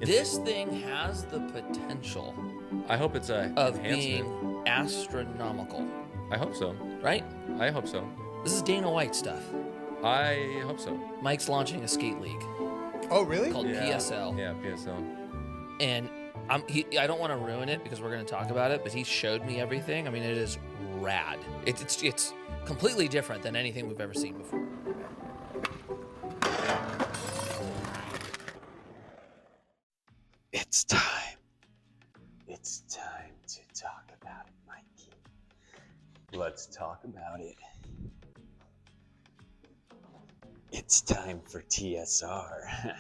This thing has the potential I hope it's a of enhancement. being astronomical, I hope so. right? I hope so. This is Dana White stuff. I hope so. Mike's launching a skate league Oh, really? called Yeah. PSL. Yeah, PSL. And I don't want to ruin it because we're going to talk about it, but he showed me everything. I mean, it is rad. It's completely different than anything we've ever seen before. It's time. It's time to talk about it, Mikey. Let's talk about it. It's time for TSR.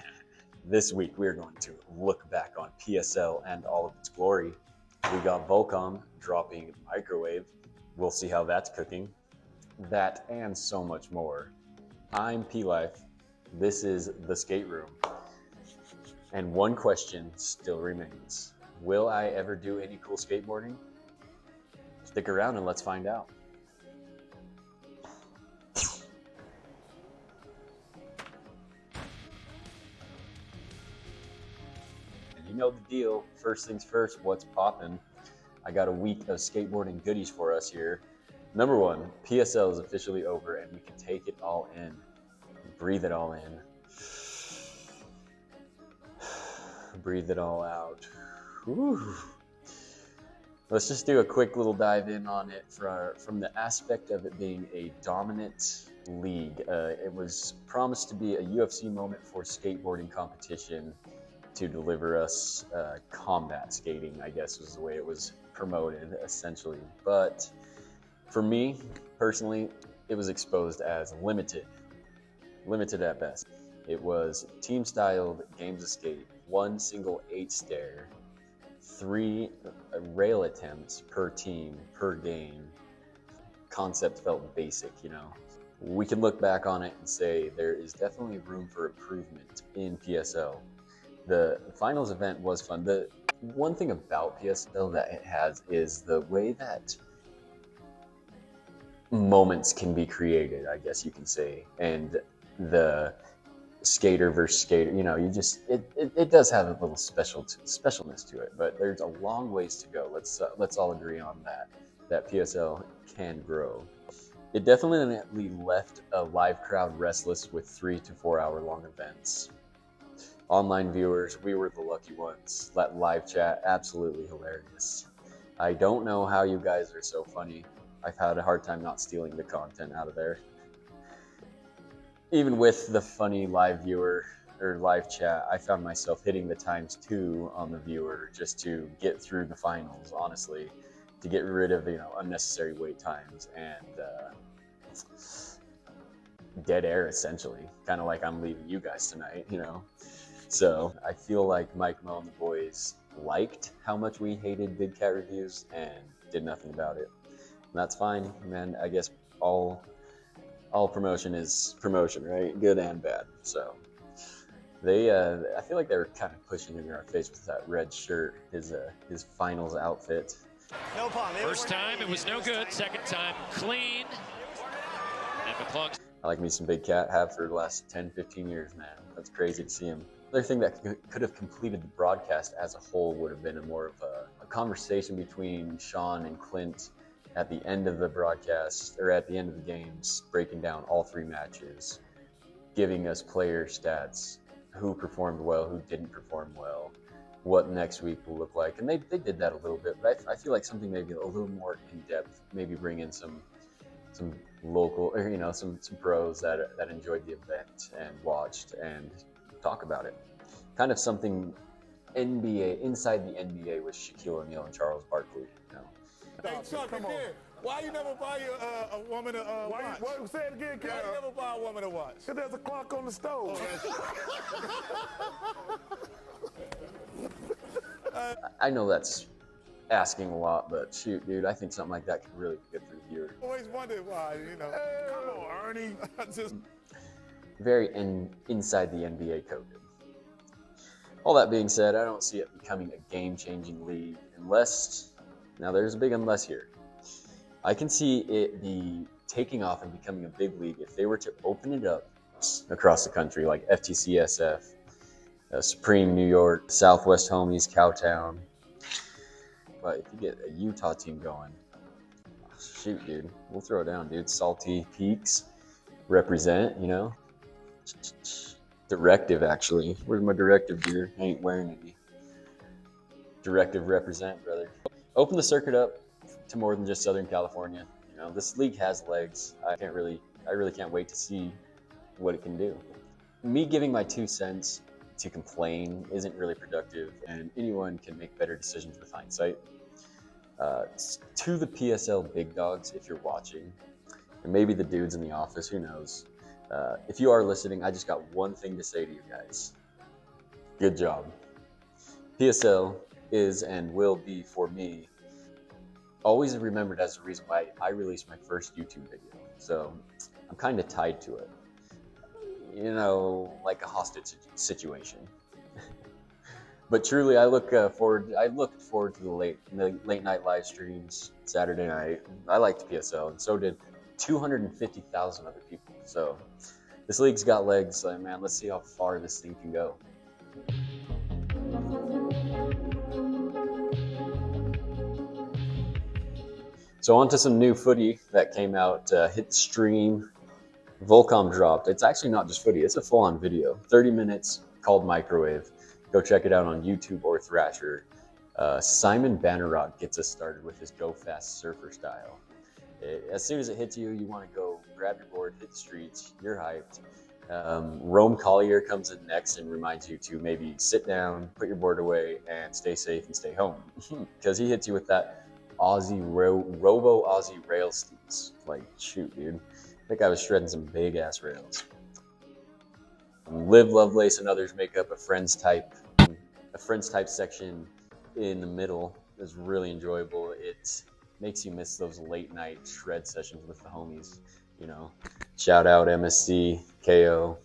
This week we're going to look back on PSL and all of its glory. We got Volcom dropping Microwave. We'll see how that's cooking. That and so much more. I'm P-Life. This is the skate room. And one question still remains. Will I ever do any cool skateboarding? Stick around and let's find out. And you know the deal. First things first, what's poppin'? I got a week of skateboarding goodies for us here. Number one, PSL is officially over and we can take it all in. Breathe it all in. Breathe it all out. Whew. Let's just do a quick little dive in on it from the aspect of it being a dominant league. It was promised to be a UFC moment for skateboarding competition to deliver us combat skating, I guess was the way it was promoted essentially. But for me, personally, it was exposed as limited at best. It was team-styled games of skate, one single 8-stair, 3 rail attempts per team, per game. Concept felt basic, you know. We can look back on it and say there is definitely room for improvement in PSL. The finals event was fun. The one thing about PSL that it has is the way that moments can be created, I guess you can say, and the skater versus skater, you know, it does have a little specialness to it, but there's a long ways to go. Let's all agree on that PSL can grow. It definitely left a live crowd restless with 3 to 4 hour long events. Online viewers, we were the lucky ones. That live chat, absolutely hilarious. I don't know how you guys are so funny. I've had a hard time not stealing the content out of there. Even with the funny live viewer or live chat, I found myself hitting the ×2 on the viewer just to get through the finals, honestly, to get rid of, unnecessary wait times and dead air, essentially. Kind of like I'm leaving you guys tonight, So I feel like Mike Mo and the boys liked how much we hated Big Cat reviews and did nothing about it. And that's fine, man. I guess all promotion is promotion, right? Good and bad. So they, I feel like they were kind of pushing it in our face with that red shirt, his finals outfit. No problem. First time it was no good. Second time clean. And McClung. I like me some Big Cat. Have for the last 10, 15 years, man. That's crazy to see him. Another thing that could have completed the broadcast as a whole would have been more of a conversation between Sean and Clint at the end of the broadcast, or at the end of the games, breaking down all 3 matches, giving us player stats, who performed well, who didn't perform well, what next week will look like. And they did that a little bit, but I feel like something maybe a little more in-depth, maybe bring in some local, or some pros that enjoyed the event and watched and talk about it. Kind of something NBA, inside the NBA with Shaquille O'Neal and Charles Barkley, Hey, Chuck, come on. Why you never buy a woman a watch? What, say it again, Ken? Why you never buy a woman a watch? Because there's a clock on the stove. I know that's asking a lot, but shoot, dude, I think something like that could really be good for the viewer. I always wondered why, Come on, Ernie. Very inside the NBA coded. All that being said, I don't see it becoming a game-changing league unless... Now, there's a big unless here. I can see it be taking off and becoming a big league if they were to open it up across the country, like FTCSF, Supreme, New York, Southwest Homies, Cowtown. But if you get a Utah team going, shoot, dude, we'll throw it down, dude. Salty Peaks, represent, you know. Directive, actually. Where's my directive gear? I ain't wearing any. Directive represent, brother. Open the circuit up to more than just Southern California. You know, this league has legs. I really can't wait to see what it can do. Me giving my 2 cents to complain isn't really productive, and anyone can make better decisions with hindsight. To the PSL big dogs, if you're watching, and maybe the dudes in the office, who knows? If you are listening, I just got one thing to say to you guys. Good job. PSL is and will be, for me, always remembered as the reason why I released my first YouTube video. So I'm kind of tied to it. You know, like a hostage situation. But truly, I looked forward to the late night live streams Saturday night. I liked PSL, and so did 250,000 other people. So this league's got legs, man. Let's see how far this thing can go. So on to some new footy that came out, hit the stream. Volcom dropped. It's actually not just footy, it's a full-on video. 30 minutes, called Microwave. Go check it out on YouTube or Thrasher. Simon Bannerrock gets us started with his Go Fast Surfer style. As soon as it hits you, you want to go grab your board, hit the streets, you're hyped. Rome Collier comes in next and reminds you to maybe sit down, put your board away, and stay safe and stay home. Because he hits you with that Robo Aussie rail steez. Like, shoot, dude. I think I was shredding some big ass rails. Liv Lovelace and others make up a friends type section in the middle. It's really enjoyable. It makes you miss those late night shred sessions with the homies. You know, shout out MSC, KO.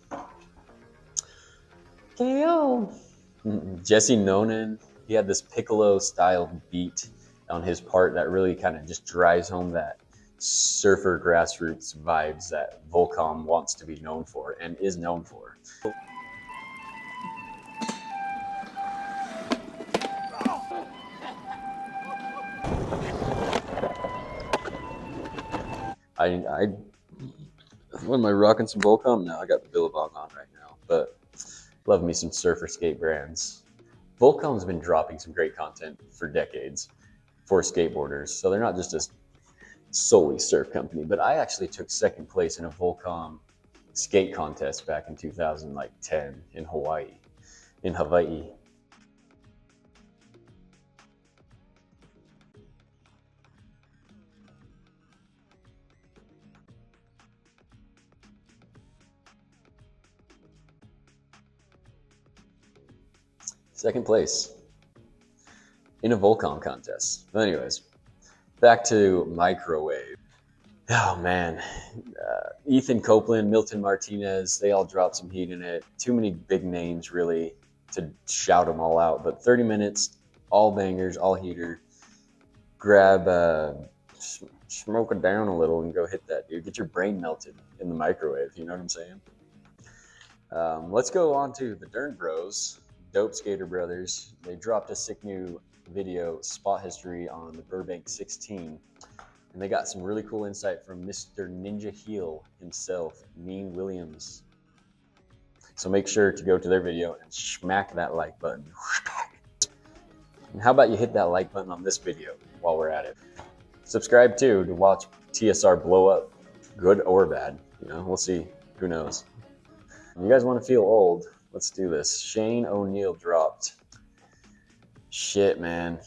Jesse Nonan, he had this piccolo style beat on his part that really kind of just drives home that surfer grassroots vibes that Volcom wants to be known for and is known for. What am I rocking some Volcom? No, I got the Billabong on right now, but love me some surfer skate brands. Volcom's been dropping some great content for decades for skateboarders, so they're not just a solely surf company. But I actually took second place in a Volcom skate contest back in 2010 in Hawaii. Second place in a Volcom contest. But anyways, back to Microwave. Oh man, Ethan Copeland, Milton Martinez, they all dropped some heat in it. Too many big names really to shout them all out, but 30 minutes, all bangers, all heater. Grab, smoke it down a little and go hit that, dude. Get your brain melted in the microwave, you know what I'm saying? Let's go on to the Dern Bros, Dope Skater Brothers. They dropped a sick new video, Spot History, on the Burbank 16. And they got some really cool insight from Mr. Ninja Heel himself, Mean Williams. So make sure to go to their video and smack that like button. And how about you hit that like button on this video while we're at it? Subscribe too to watch TSR blow up, good or bad. You know, we'll see. Who knows? You guys want to feel old? Let's do this. Shane O'Neill dropped. Shit, man.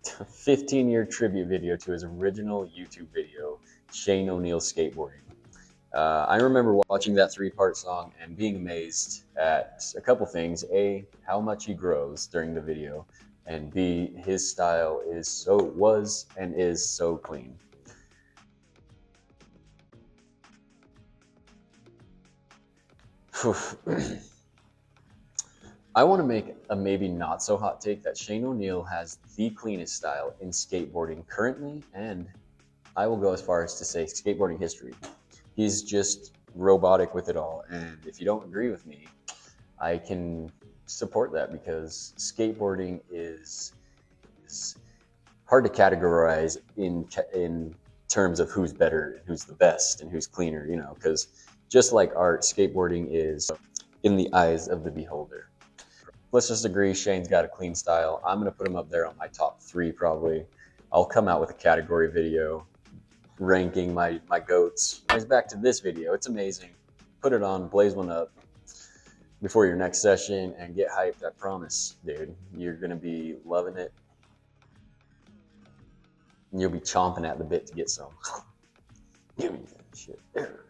15-year tribute video to his original YouTube video, Shane O'Neill Skateboarding. I remember watching that 3-part song and being amazed at a couple things. A, how much he grows during the video, and B, his style was and is so clean. I want to make a maybe not so hot take that Shane O'Neill has the cleanest style in skateboarding currently, and I will go as far as to say skateboarding history. He's just robotic with it all, and if you don't agree with me, I can support that because skateboarding is hard to categorize in terms of who's better, who's the best, and who's cleaner, you know, because just like art, skateboarding is in the eyes of the beholder. Let's just agree Shane's got a clean style. I'm going to put him up there on my top 3 probably. I'll come out with a category video ranking my goats. Guys, back to this video. It's amazing. Put it on, blaze one up before your next session and get hyped. I promise, dude. You're going to be loving it. And you'll be chomping at the bit to get some. Give me that shit. There.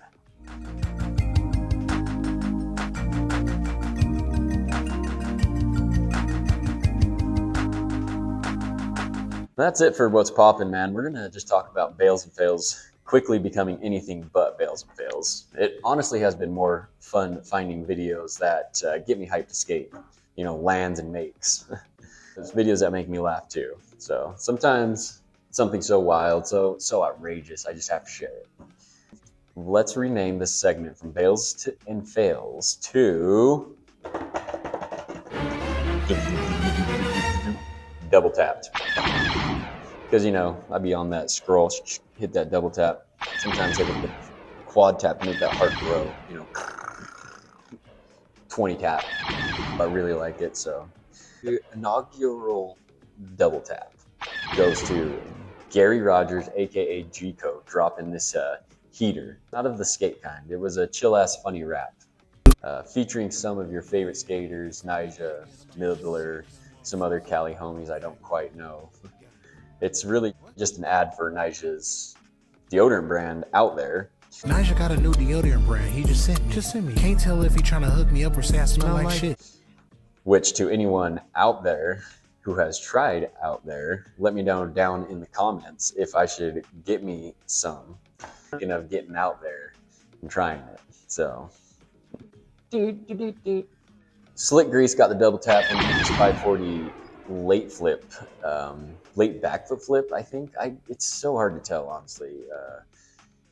That's it for what's poppin', man. We're gonna just talk about fails and fails quickly becoming anything but fails and fails. It honestly has been more fun finding videos that get me hyped to skate, you know, lands and makes. There's videos that make me laugh too. So sometimes something so wild, so outrageous, I just have to share it. Let's rename this segment from fails and fails to double tapped. Because, you know, I'd be on that scroll, hit that double tap. Sometimes hit the quad tap to make that heart grow, you know. 20 tap. I really like it, so. The inaugural double tap goes to Gary Rogers, aka G-Code, dropping this heater. Not of the skate kind. It was a chill-ass funny rap. Featuring some of your favorite skaters, Nyjah, Midler, some other Cali homies I don't quite know. It's really just an ad for Nyjah's deodorant brand out there. Nyjah got a new deodorant brand. He just sent me. Can't tell if he trying to hook me up or say I smell like shit. Which to anyone out there who has tried out there, let me know down in the comments if I should get me some. Thinking of getting out there and trying it. So, Slick Grease got the double tap and his 540 late flip, late backflip flip, I think. It's so hard to tell, honestly.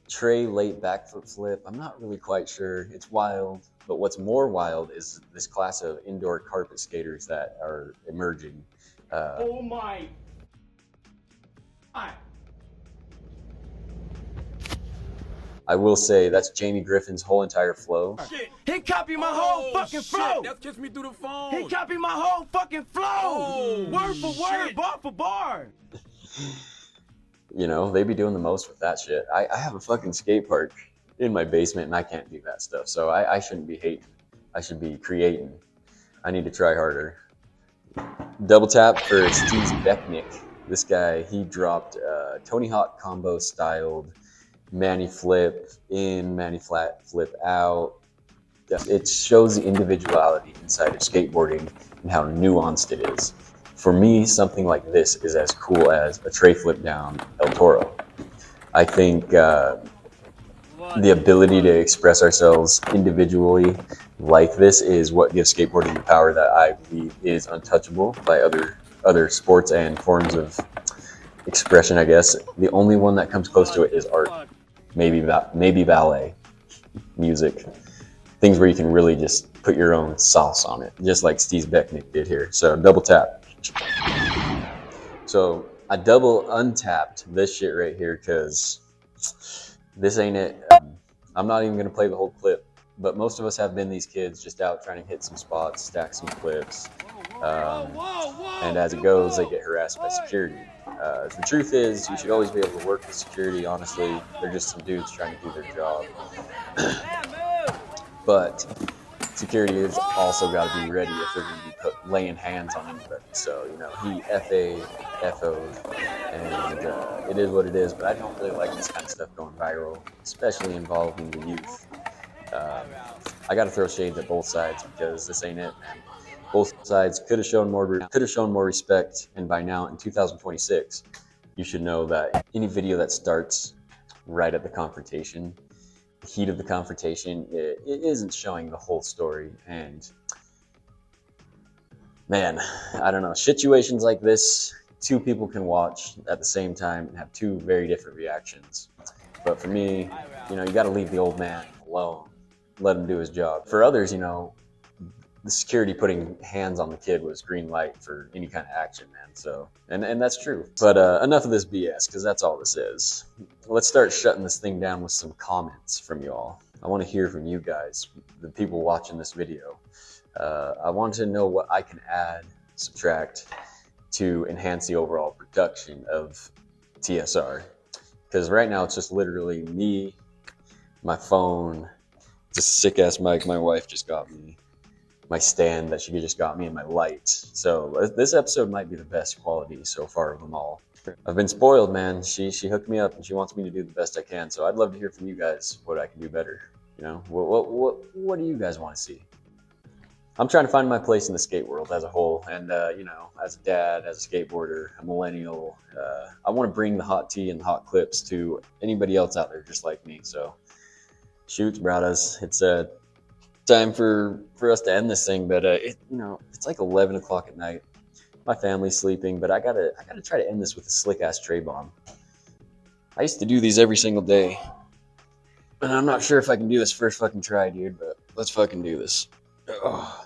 Trey late backflip flip, I'm not really quite sure. It's wild, but what's more wild is this class of indoor carpet skaters that are emerging. Oh my. I will say that's Jamie Griffin's whole entire flow. Shit. He copied my whole fucking flow. That's kissed me through the phone. He copied my whole fucking flow. Word for word, bar for bar. You know, they be doing the most with that shit. I have a fucking skate park in my basement and I can't do that stuff. So I shouldn't be hating. I should be creating. I need to try harder. Double tap for Steve Becknick. This guy, he dropped Tony Hawk combo styled Manny flip in, Manny flat flip out. It shows the individuality inside of skateboarding and how nuanced it is. For me, something like this is as cool as a tray flip down El Toro. I think the ability to express ourselves individually like this is what gives skateboarding the power that I believe is untouchable by other sports and forms of expression, I guess. The only one that comes close to it is art. Maybe ballet, music, things where you can really just put your own sauce on it, just like Steve Becknick did here. So double tap. So I double untapped this shit right here because this ain't it. I'm not even gonna play the whole clip, but most of us have been these kids just out trying to hit some spots, stack some clips, and as it goes, they get harassed by security. The truth is, you should always be able to work with security, honestly. They're just some dudes trying to do their job. But security has also got to be ready if they're going to be laying hands on anybody. So, you know, he FO'd, and it is what it is. But I don't really like this kind of stuff going viral, especially involving the youth. I got to throw shades at both sides because this ain't it, man. Both sides could have shown more respect, and by now in 2026, you should know that any video that starts right at the confrontation, the heat of the confrontation, it isn't showing the whole story. And man, I don't know, situations like this, two people can watch at the same time and have two very different reactions. But for me, you know, you got to leave the old man alone, let him do his job. For others, you know, the security putting hands on the kid was green light for any kind of action, man. So, and that's true. But enough of this BS, because that's all this is. Let's start shutting this thing down with some comments from you all. I want to hear from you guys, the people watching this video. I want to know what I can add, subtract to enhance the overall production of TSR. Because right now it's just literally me, my phone, this sick ass mic my wife just got me, my stand that she just got me, and my light. So this episode might be the best quality so far of them all. I've been spoiled, man. She hooked me up and she wants me to do the best I can. So I'd love to hear from you guys what I can do better. You know, what do you guys want to see? I'm trying to find my place in the skate world as a whole, and you know, as a dad, as a skateboarder, a millennial, I want to bring the hot tea and the hot clips to anybody else out there just like me. So, shoots, bradas. It's time for us to end this thing, but you know, it's like 11 o'clock at night. My family's sleeping, but I gotta try to end this with a slick ass tray bomb. I used to do these every single day, and I'm not sure if I can do this first fucking try, dude. But let's fucking do this. Oh.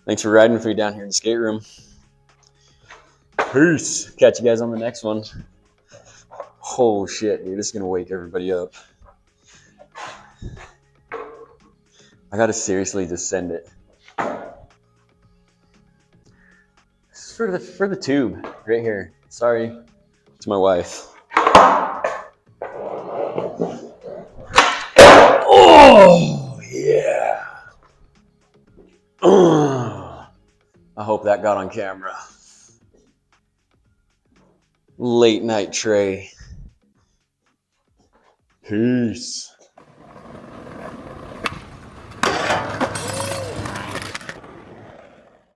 Thanks for riding with me down here in the skate room. Peace. Catch you guys on the next one. Oh shit, dude, this is gonna wake everybody up. I gotta seriously just send it. This is for the tube right here. Sorry, it's my wife. Oh yeah. I hope that got on camera. Late night tray. Peace.